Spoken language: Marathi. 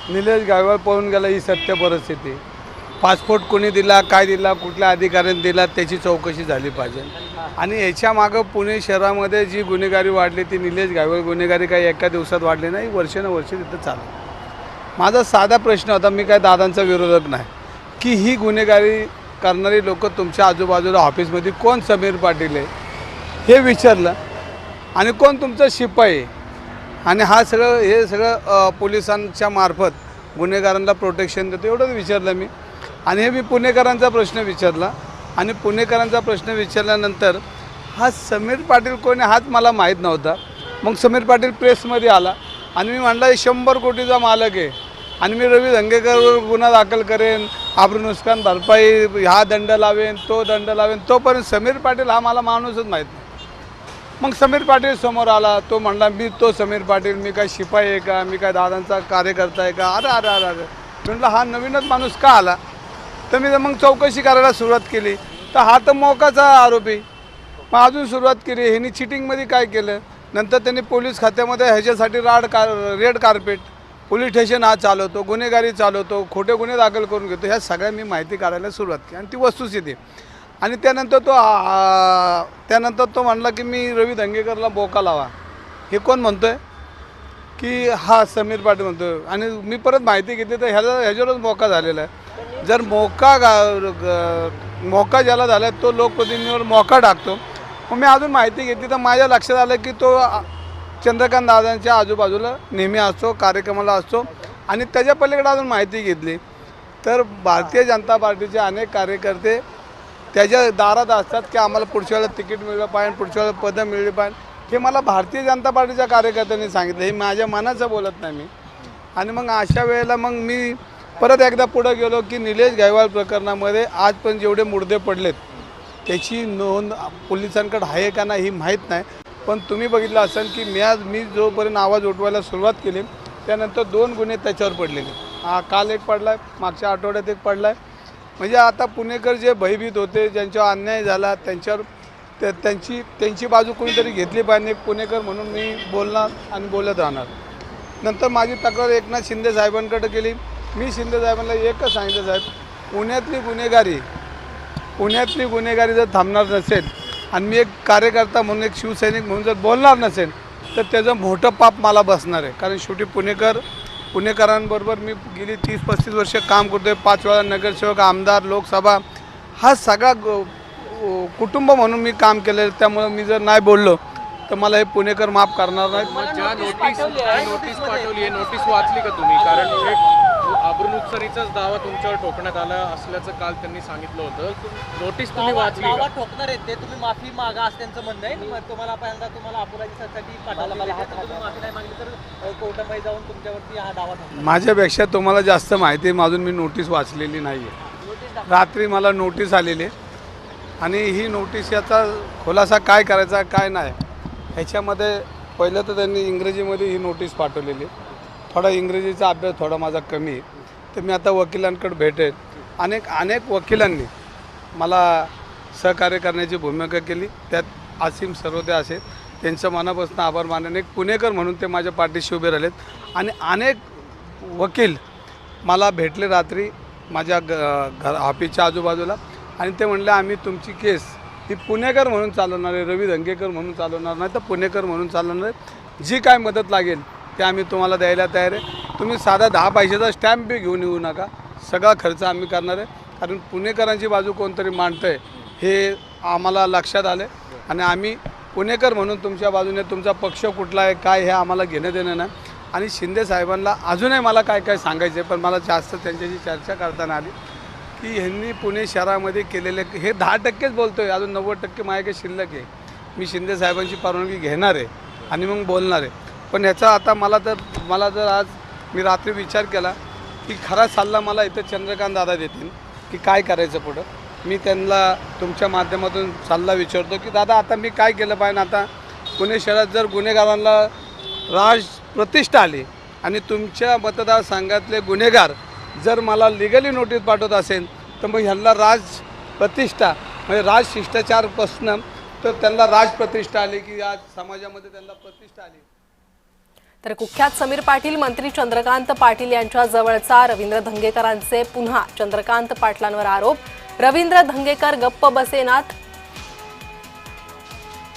निलेश गायकवाड पळून गेला ही सत्य परिस्थिती. पासपोर्ट कोणी दिला, काय दिला, कुठल्या अधिकाऱ्याने दिला त्याची चौकशी झाली पाहिजे. आणि याच्या मागं पुणे शहरामध्ये जी गुन्हेगारी वाढली ती निलेश गायकवाड गुन्हेगारी काही एका दिवसात वाढली नाही, वर्षानुवर्ष तिथं चालू. माझा साधा प्रश्न होता, मी काय दादांचा विरोधक नाही, की ही गुन्हेगारी करणारी लोक तुमच्या आजूबाजूला ऑफिसमध्ये कोण समीर पाटील आहे हे विचारलं, आणि कोण तुमचा शिपाई आहे, आणि हे सगळं पोलिसांच्या मार्फत गुन्हेगारांना प्रोटेक्शन देतो एवढंच विचारलं मी. आणि हे मी पुणेकरांचा प्रश्न विचारला, आणि पुणेकरांचा प्रश्न विचारल्यानंतर हा समीर पाटील कोण आहे हाच मला माहीत नव्हता. मग समीर पाटील प्रेसमध्ये आला आणि मी म्हटलं 100 कोटीचा मालक आहे आणि मी रवी धंगेकरवर गुन्हा दाखल करेन, आबरू नुकसान भरपाई हा दंड लावेन, तो दंड लावेन. तोपर्यंत समीर पाटील हा मला माणूसच माहीत नाही. मग समीर पाटील समोर आला, तो म्हणला मी तो समीर पाटील, मी काय शिपाई आहे का, मी काय दादांचा कार्यकर्ता आहे का. अरे अरे अरे अरे म्हटलं हा नवीनच माणूस का आला. तर मी मग चौकशी करायला सुरुवात केली, तर हा तर मोकाचा आरोपी. मग अजून सुरुवात केली, ह्यांनी चिटिंगमध्ये काय केलं. नंतर त्यांनी पोलीस खात्यामध्ये ह्याच्यासाठी रेड कार्पेट, पोलीस स्टेशन हा चालवतो, गुन्हेगारी चालवतो, खोटे गुन्हे दाखल करून घेतो, ह्या सगळ्या मी माहिती काढायला सुरुवात केली आणि ती वस्तुस्थिती. आणि त्यानंतर तो म्हणला की मी रवी धंगेकरला बोका लावा. हे कोण म्हणतो आहे की हा समीर पाटील म्हणतो आहे. आणि मी परत माहिती घेतली तर ह्याच्यावरच मोका झालेला आहे. जर मोका ज्याला झाला तो लोकप्रतिनिधीवर मोका टाकतो. मग मी अजून माहिती घेतली तर माझ्या लक्षात आलं की तो चंद्रकांत दादांच्या आजूबाजूला नेहमी असतो, कार्यक्रमाला असतो. आणि त्याच्या पलीकडे अजून माहिती घेतली तर भारतीय जनता पार्टीचे अनेक कार्यकर्ते त्याच्या दारात असतात की आम्हाला पुढच्या वेळेला तिकीट मिळलं पाहिजे, पुढच्या वेळेला पदं मिळली पाहिजे. हे मला भारतीय जनता पार्टीच्या कार्यकर्त्यांनी सांगितलं, हे माझ्या मनाचं बोलत नाही मी. आणि मग अशा वेळेला मग मी परत एकदा पुढं गेलो की निलेश गायकवाड प्रकरणामध्ये आज पण जेवढे मुर्दे पडलेत त्याची नोंद पोलिसांकडे आहे का नाही ही माहीत नाही. पण तुम्ही बघितलं असेल की मी जोपर्यंत आवाज उठवायला सुरुवात केली त्यानंतर 2 गुन्हे त्याच्यावर पडलेले. काल एक पडला आहे, मागच्या आठवड्यात एक पडला आहे. म्हणजे आता पुणेकर जे भयभीत होते, ज्यांच्यावर अन्याय झाला त्यांच्यावर त्यांची बाजू कोणीतरी घेतली पाहिजे. एक पुणेकर म्हणून मी बोलणार आणि बोलत राहणार. नंतर माझी तक्रार एकनाथ शिंदे साहेबांकडे केली. मी शिंदे साहेबांना एकच सांगितलं, साहेब पुण्यातली गुन्हेगारी जर थांबणार नसेल आणि मी एक कार्यकर्ता म्हणून, एक शिवसैनिक म्हणून जर बोलणार नसेल तर त्याचं मोठं पाप मला बसणार आहे. कारण शेवटी पुणेकरांबरोबर मी गेली 30-35 वर्ष काम करतो आहे. 5 वेळा नगरसेवक, आमदार, लोकसभा हा सगळा कुटुंब म्हणून मी काम केलं. त्यामुळे मी जर नाही बोललो तर मला हे पुणेकर माफ करणार नाहीत. ज्या नोटीस पाठवली आहे, नोटीस वाचली का तुम्ही? कारण एक अब्रुनुकसानीचाच दावा तुमच्यावर ठोकण्यात आला असल्याचं काल त्यांनी सांगितलं होतं. नोटीस तुम्ही वाचली का? दावा ठोकणार आहेत ते, तुम्ही माफी मागा असं त्यांचं म्हणणं आहे. तुम्हाला पहिल्यांदा तुम्हाला अपोलाजीसाठी पाठवलं, तुम्ही माफी नाही मागली तर कोर्टामध्ये जाऊन तुमच्यावरती हा दावा ठोकणार. माझ्यापेक्षा तुम्हाला जास्त माहिती आहे, अजून मी नोटीस वाचलेली नाही आहे. रात्री मला नोटीस आलेली आहे आणि ही नोटीस याचा खुलासा काय करायचा काय नाही ह्याच्यामध्ये पहिलं तर त्यांनी इंग्रजीमध्ये ही नोटीस पाठवलेली. थोडा इंग्रजीचा अभ्यास थोडा माझा कमी आहे, तर मी आता वकिलांकडे भेटेन. अनेक वकिलांनी मला सहकार्य करण्याची भूमिका केली, त्यात आसिम सरोदे असेल, त्यांचं मनापासून आभार मानेन. एक पुणेकर म्हणून ते माझ्या पाठीशी उभे राहिलेत. आणि अनेक वकील मला भेटले रात्री माझ्या ऑफिसच्या आजूबाजूला, आणि ते म्हणले आम्ही तुमची केस ही पुणेकर म्हणून चालवणार आहे, रवी धंगेकर म्हणून चालवणार नाही तर पुणेकर म्हणून चालवणार आहे. जी काय मदत लागेल ते आम्ही तुम्हाला द्यायला तयार आहे. तुम्ही साधा 10 पैशाचा स्टॅम्प बी घेऊन येऊ नका, सगळा खर्च आम्ही करणार आहे. कारण पुणेकरांची बाजू कोणतरी मांडतं आहे हे आम्हाला लक्षात आलं आहे. आणि आम्ही पुणेकर म्हणून तुमच्या बाजूने, तुमचा पक्ष कुठला आहे काय हे आम्हाला घेणं देणं नाही. आणि शिंदे साहेबांना अजूनही मला काय काय सांगायचं आहे, पण मला जास्त त्यांच्याशी चर्चा करताना आली की ह्यांनी पुणे शहरामध्ये केलेले हे 10%च बोलतो आहे, अजून 90% माझ्याकडे शिल्लक आहे. मी शिंदे साहेबांची परवानगी घेणार आहे आणि मग बोलणार आहे. पण ह्याचा आता मला जर आज मी रात्री विचार केला की खरा सल्ला मला इथं चंद्रकांत दादा देतील की काय करायचं पुढं. मी त्यांना तुमच्या माध्यमातून सल्ला विचारतो की दादा आता मी काय केलं पाहिजे. आता पुणे शहरात जर गुन्हेगारांना प्रतिष्ठा आली आणि तुमच्या मतदारसंघातले गुन्हेगार जर मला लिगली नोटीस पाठवत असेल तर मग ह्यांना प्रतिष्ठा म्हणजे राजशिष्टाचारपासून तर त्यांना प्रतिष्ठा आली की आज समाजामध्ये त्यांना प्रतिष्ठा आली. तर कुख्यात समीर पाटील मंत्री चंद्रकांत पाटील यांच्या जवळचा रवींद्र धंगेकरांचे पुन्हा चंद्रकांत पाटलांवर आरोप। रवींद्र धंगेकर गप्प बसेनात,